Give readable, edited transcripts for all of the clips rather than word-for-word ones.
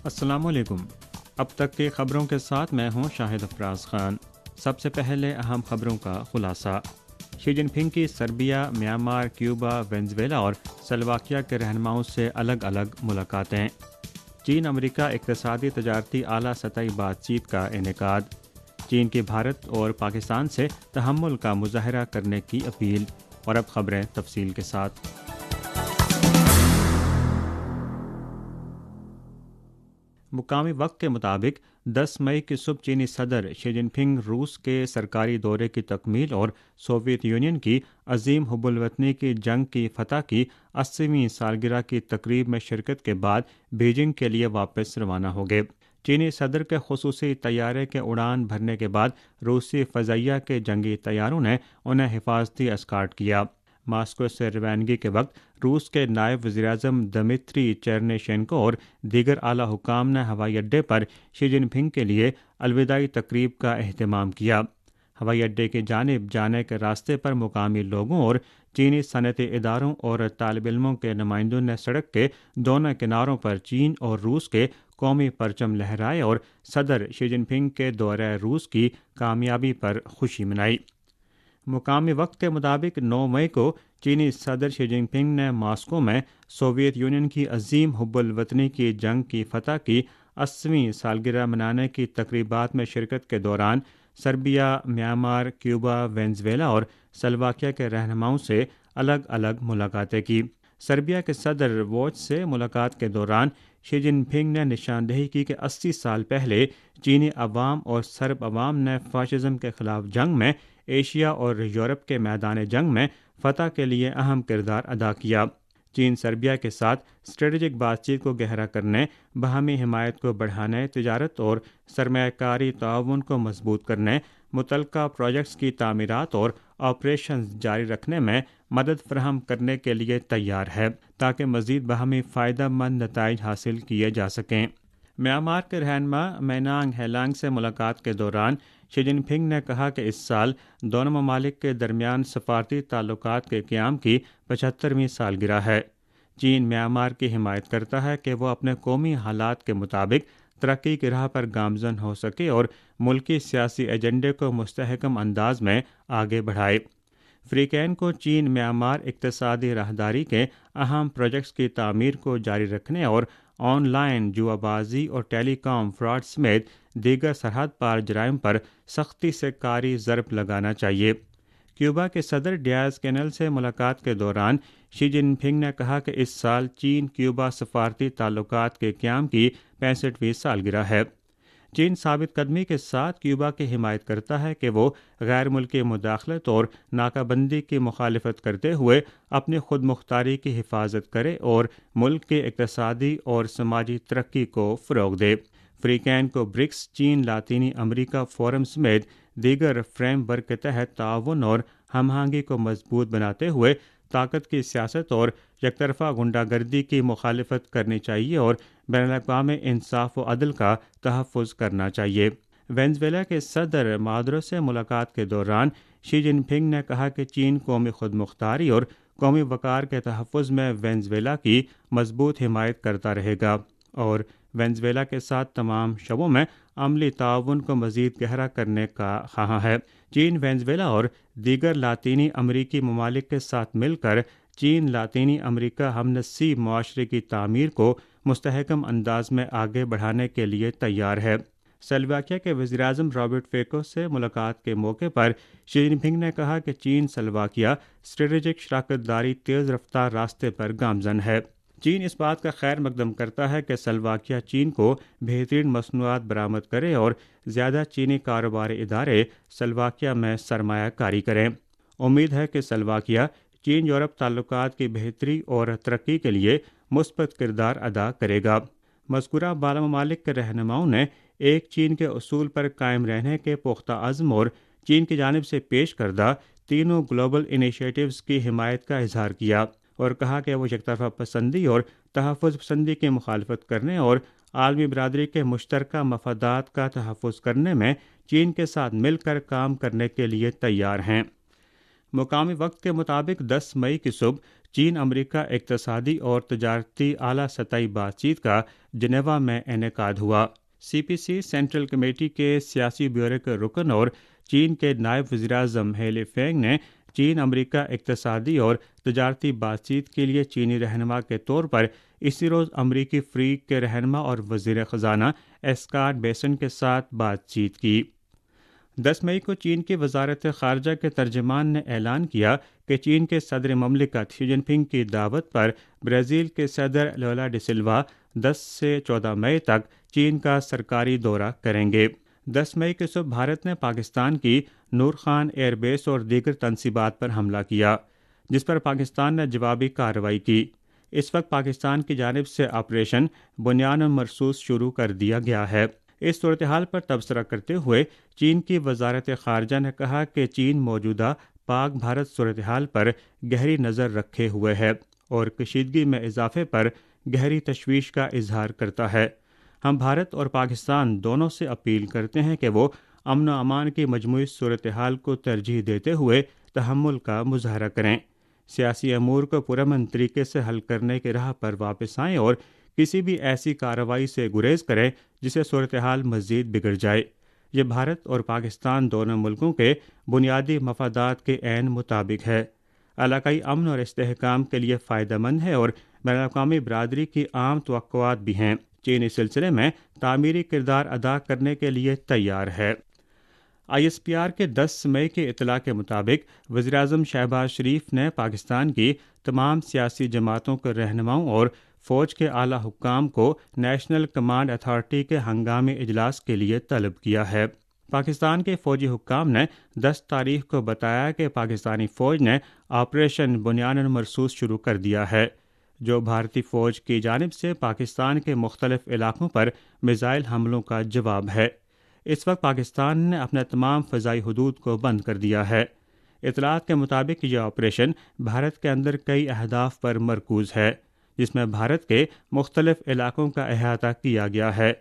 السلام علیکم۔ اب تک کی خبروں کے ساتھ میں ہوں شاہد افراز خان۔ سب سے پہلے اہم خبروں کا خلاصہ۔ شی جن پنگ کی سربیا، میانمار، کیوبا، وینزویلا اور سلوواکیہ کے رہنماؤں سے الگ الگ ملاقاتیں۔ چین امریکہ اقتصادی تجارتی اعلیٰ سطحی بات چیت کا انعقاد۔ چین کی بھارت اور پاکستان سے تحمل کا مظاہرہ کرنے کی اپیل۔ اور اب خبریں تفصیل کے ساتھ۔ مقامی وقت کے مطابق 10 مئی کی صبح چینی صدر شی جن پنگ روس کے سرکاری دورے کی تکمیل اور سوویت یونین کی عظیم حب الوطنی کی جنگ کی فتح کی 80ویں سالگرہ کی تقریب میں شرکت کے بعد بیجنگ کے لیے واپس روانہ ہو گئے۔ چینی صدر کے خصوصی طیارے کے اڑان بھرنے کے بعد روسی فضائیہ کے جنگی طیاروں نے انہیں حفاظتی اسکارٹ کیا۔ ماسکو سے روانگی کے وقت روس کے نائب وزیراعظم دمیتری چیرنیشینکو اور دیگر اعلیٰ حکام نے ہوائی اڈے پر شی جن پنگ کے لیے الوداعی تقریب کا اہتمام کیا۔ ہوائی اڈے کی جانب جانے کے راستے پر مقامی لوگوں اور چینی صنعتی اداروں اور طالب علموں کے نمائندوں نے سڑک کے دونوں کناروں پر چین اور روس کے قومی پرچم لہرائے اور صدر شی جن پنگ کے دورہ روس کی کامیابی پر خوشی منائی۔ مقامی وقت کے مطابق 9 مئی کو چینی صدر شی جن پنگ نے ماسکو میں سوویت یونین کی عظیم حب الوطنی کی جنگ کی فتح کی 80ویں سالگرہ منانے کی تقریبات میں شرکت کے دوران سربیا، میانمار، کیوبا، وینزویلا اور سلوواکیہ کے رہنماؤں سے الگ الگ ملاقاتیں کی۔ سربیا کے صدر ووچ سے ملاقات کے دوران شی جن پنگ نے نشاندہی کی کہ 80 سال پہلے چینی عوام اور سرب عوام نے فاشزم کے خلاف جنگ میں ایشیا اور یورپ کے میدان جنگ میں فتح کے لیے اہم کردار ادا کیا۔ چین سربیا کے ساتھ اسٹریٹجک بات چیت کو گہرا کرنے، باہمی حمایت کو بڑھانے، تجارت اور سرمایہ کاری تعاون کو مضبوط کرنے، متعلقہ پروجیکٹس کی تعمیرات اور آپریشنز جاری رکھنے میں مدد فراہم کرنے کے لیے تیار ہے تاکہ مزید باہمی فائدہ مند نتائج حاصل کیے جا سکیں۔ میانمار کے رہنما مینانگ ہیلانگ سے ملاقات کے دوران شی جن پنگ نے کہا کہ اس سال دونوں ممالک کے درمیان سفارتی تعلقات کے قیام کی 75ویں سالگرہ ہے۔ چین میانمار کی حمایت کرتا ہے کہ وہ اپنے قومی حالات کے مطابق ترقی کی راہ پر گامزن ہو سکے اور ملکی سیاسی ایجنڈے کو مستحکم انداز میں آگے بڑھائے۔ فریقین کو چین میانمار اقتصادی راہداری کے اہم پروجیکٹس کی تعمیر کو جاری رکھنے اور آن لائن جوا بازی اور ٹیلی کام فراڈ سمیت دیگر سرحد پار جرائم پر سختی سے کاری ضرب لگانا چاہیے۔ کیوبا کے صدر ڈیاز کینل سے ملاقات کے دوران شی جن پنگ نے کہا کہ اس سال چین کیوبا سفارتی تعلقات کے قیام کی 65ویں سالگرہ ہے۔ چین ثابت قدمی کے ساتھ کیوبا کی حمایت کرتا ہے کہ وہ غیر ملکی مداخلت اور ناکہ بندی کی مخالفت کرتے ہوئے اپنی خود مختاری کی حفاظت کرے اور ملک کی اقتصادی اور سماجی ترقی کو فروغ دے۔ فریقین کو برکس، چین لاطینی امریکہ فورم سمیت دیگر فریم ورک کے تحت تعاون اور ہم آہنگی کو مضبوط بناتے ہوئے طاقت کی سیاست اور یک طرفہ غنڈہ گردی کی مخالفت کرنی چاہیے اور بین الاقوامی انصاف و عدل کا تحفظ کرنا چاہیے۔ وینزویلا کے صدر مادورو سے ملاقات کے دوران شی جن پنگ نے کہا کہ چین قومی خود مختاری اور قومی وقار کے تحفظ میں وینزویلا کی مضبوط حمایت کرتا رہے گا اور وینزویلا کے ساتھ تمام شعبوں میں عملی تعاون کو مزید گہرا کرنے کا خواہاں ہے۔ چین وینزویلا اور دیگر لاطینی امریکی ممالک کے ساتھ مل کر چین لاطینی امریکہ ہم نسلی معاشرے کی تعمیر کو مستحکم انداز میں آگے بڑھانے کے لیے تیار ہے۔ سلوواکیہ کے وزیراعظم رابرٹ فیکو سے ملاقات کے موقع پر شی جن پنگ نے کہا کہ چین سلوواکیہ اسٹریٹجک شراکت داری تیز رفتار راستے پر گامزن ہے۔ چین اس بات کا خیر مقدم کرتا ہے کہ سلوواکیہ چین کو بہترین مصنوعات برآمد کرے اور زیادہ چینی کاروباری ادارے سلوواکیہ میں سرمایہ کاری کریں۔ امید ہے کہ سلوواکیہ چین یورپ تعلقات کی بہتری اور ترقی کے لیے مثبت کردار ادا کرے گا۔ مذکورہ بالا ممالک کے رہنماؤں نے ایک چین کے اصول پر قائم رہنے کے پختہ عزم اور چین کی جانب سے پیش کردہ تینوں گلوبل انیشیٹوز کی حمایت کا اظہار کیا اور کہا کہ وہ یک طرفہ پسندی اور تحفظ پسندی کی مخالفت کرنے اور عالمی برادری کے مشترکہ مفادات کا تحفظ کرنے میں چین کے ساتھ مل کر کام کرنے کے لیے تیار ہیں۔ مقامی وقت کے مطابق 10 مئی کی صبح چین امریکہ اقتصادی اور تجارتی اعلیٰ سطحی بات چیت کا جنیوا میں انعقاد ہوا۔ CPC سینٹرل کمیٹی کے سیاسی بیورو کے رکن اور چین کے نائب وزیر اعظم ہے لینفینگ نے چین امریکہ اقتصادی اور تجارتی بات چیت کے لیے چینی رہنما کے طور پر اسی روز امریکی فریق کے رہنما اور وزیر خزانہ اسکاٹ بیسنٹ کے ساتھ بات چیت کی۔ 10 مئی کو چین کی وزارت خارجہ کے ترجمان نے اعلان کیا کہ چین کے صدر مملکت شی جن پنگ کی دعوت پر برازیل کے صدر لولا ڈی سلوا 10 سے 14 مئی تک چین کا سرکاری دورہ کریں گے۔ 10 مئی کی صبح بھارت نے پاکستان کی نور خان ایئر بیس اور دیگر تنصیبات پر حملہ کیا، جس پر پاکستان نے جوابی کارروائی کی۔ اس وقت پاکستان کی جانب سے آپریشن بنیان مرصوص شروع کر دیا گیا ہے۔ اس صورتحال پر تبصرہ کرتے ہوئے چین کی وزارت خارجہ نے کہا کہ چین موجودہ پاک بھارت صورتحال پر گہری نظر رکھے ہوئے ہے اور کشیدگی میں اضافے پر گہری تشویش کا اظہار کرتا ہے۔ ہم بھارت اور پاکستان دونوں سے اپیل کرتے ہیں کہ وہ امن و امان کی مجموعی صورتحال کو ترجیح دیتے ہوئے تحمل کا مظاہرہ کریں، سیاسی امور کو پرامن طریقے سے حل کرنے کی راہ پر واپس آئیں اور کسی بھی ایسی کارروائی سے گریز کریں جسے صورتحال مزید بگڑ جائے۔ یہ بھارت اور پاکستان دونوں ملکوں کے بنیادی مفادات کے عین مطابق ہے، علاقائی امن اور استحکام کے لیے فائدہ مند ہے اور بین الاقوامی برادری کی عام توقعات بھی ہیں۔ چین اس سلسلے میں تعمیری کردار ادا کرنے کے لیے تیار ہے۔ ISPR کے 10 مئی کی اطلاع کے مطابق وزیراعظم شہباز شریف نے پاکستان کی تمام سیاسی جماعتوں کے رہنماؤں اور فوج کے اعلیٰ حکام کو نیشنل کمانڈ اتھارٹی کے ہنگامی اجلاس کے لیے طلب کیا ہے۔ پاکستان کے فوجی حکام نے 10 تاریخ کو بتایا کہ پاکستانی فوج نے آپریشن بنیان مرصوص شروع کر دیا ہے، جو بھارتی فوج کی جانب سے پاکستان کے مختلف علاقوں پر میزائل حملوں کا جواب ہے۔ اس وقت پاکستان نے اپنے تمام فضائی حدود کو بند کر دیا ہے۔ اطلاعات کے مطابق یہ آپریشن بھارت کے اندر کئی اہداف پر مرکوز ہے، جس میں بھارت کے مختلف علاقوں کا احاطہ کیا گیا ہے۔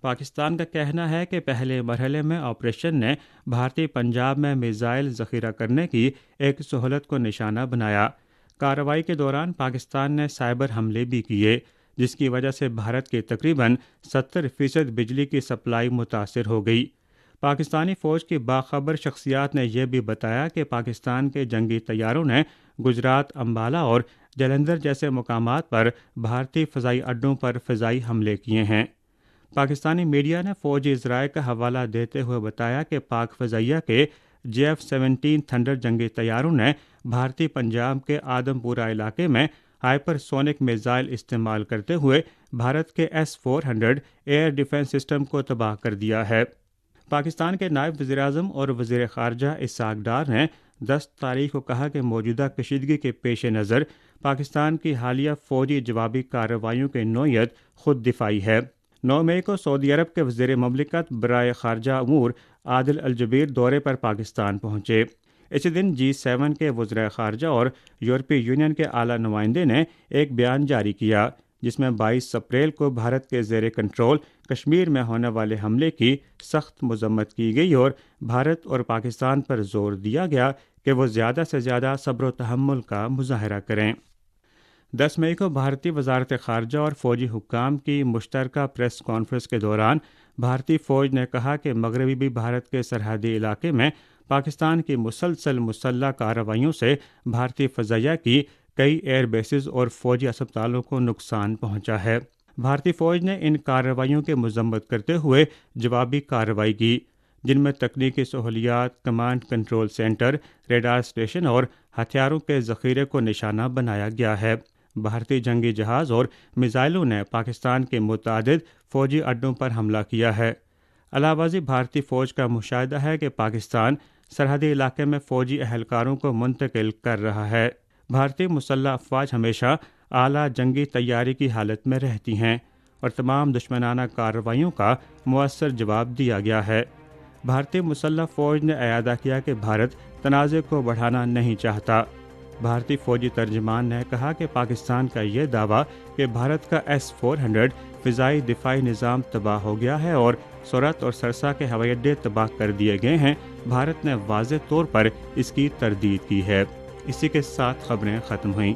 پاکستان کا کہنا ہے کہ پہلے مرحلے میں آپریشن نے بھارتی پنجاب میں میزائل ذخیرہ کرنے کی ایک سہولت کو نشانہ بنایا۔ کارروائی کے دوران پاکستان نے سائبر حملے بھی کیے، جس کی وجہ سے بھارت کی تقریباً 70% بجلی کی سپلائی متاثر ہو گئی۔ پاکستانی فوج کی باخبر شخصیات نے یہ بھی بتایا کہ پاکستان کے جنگی طیاروں نے گجرات، امبالہ اور جلندھر جیسے مقامات پر بھارتی فضائی اڈوں پر فضائی حملے کیے ہیں۔ پاکستانی میڈیا نے فوجی ذرائع کا حوالہ دیتے ہوئے بتایا کہ پاک فضائیہ کے JF-17 تھنڈر جنگی طیاروں نے بھارتی پنجاب کے آدم پورہ علاقے میں ہائپر سونک میزائل استعمال کرتے ہوئے بھارت کے S-400 ایئر ڈیفنس سسٹم کو تباہ کر دیا ہے۔ پاکستان کے نائب وزیر اعظم اور وزیر خارجہ اسحاق ڈار نے 10 تاریخ کو کہا کہ موجودہ کشیدگی کے پیش نظر پاکستان کی حالیہ فوجی جوابی کارروائیوں کی نوعیت خود دفاعی ہے۔ 9 مئی کو سعودی عرب کے وزیر مملکت برائے خارجہ امور عادل الجبیر دورے پر پاکستان پہنچے۔ اسی دن G7 کے وزراء خارجہ اور یورپی یونین کے اعلیٰ نمائندے نے ایک بیان جاری کیا، جس میں 22 اپریل کو بھارت کے زیر کنٹرول کشمیر میں ہونے والے حملے کی سخت مذمت کی گئی اور بھارت اور پاکستان پر زور دیا گیا کہ وہ زیادہ سے زیادہ صبر و تحمل کا مظاہرہ کریں۔ 10 مئی کو بھارتی وزارت خارجہ اور فوجی حکام کی مشترکہ پریس کانفرنس کے دوران بھارتی فوج نے کہا کہ مغربی بھارت کے سرحدی علاقے میں پاکستان کی مسلسل مسلح کارروائیوں سے بھارتی فضائیہ کی کئی ایئر بیسز اور فوجی اسپتالوں کو نقصان پہنچا ہے۔ بھارتی فوج نے ان کارروائیوں کی مذمت کرتے ہوئے جوابی کارروائی کی، جن میں تکنیکی سہولیات، command control centre, radar station اور ہتھیاروں کے ذخیرے کو نشانہ بنایا گیا ہے۔ بھارتی جنگی جہاز اور میزائلوں نے پاکستان کے متعدد فوجی اڈوں پر حملہ کیا ہے۔ علاوہ ازیں بھارتی فوج کا مشاہدہ ہے کہ پاکستان سرحدی علاقے میں فوجی اہلکاروں کو منتقل کر رہا ہے۔ بھارتی مسلح افواج ہمیشہ اعلیٰ جنگی تیاری کی حالت میں رہتی ہیں اور تمام دشمنانہ کارروائیوں کا مؤثر جواب دیا گیا ہے۔ بھارتی مسلح فوج نے اعادہ کیا کہ بھارت تنازع کو بڑھانا نہیں چاہتا۔ بھارتی فوجی ترجمان نے کہا کہ پاکستان کا یہ دعویٰ کہ بھارت کا S-400 فضائی دفاعی نظام تباہ ہو گیا ہے اور سورت اور سرسا کے ہوائی اڈے تباہ کر دیے گئے ہیں، بھارت نے واضح طور پر اس کی تردید کی ہے۔ اسی کے ساتھ خبریں ختم ہوئیں۔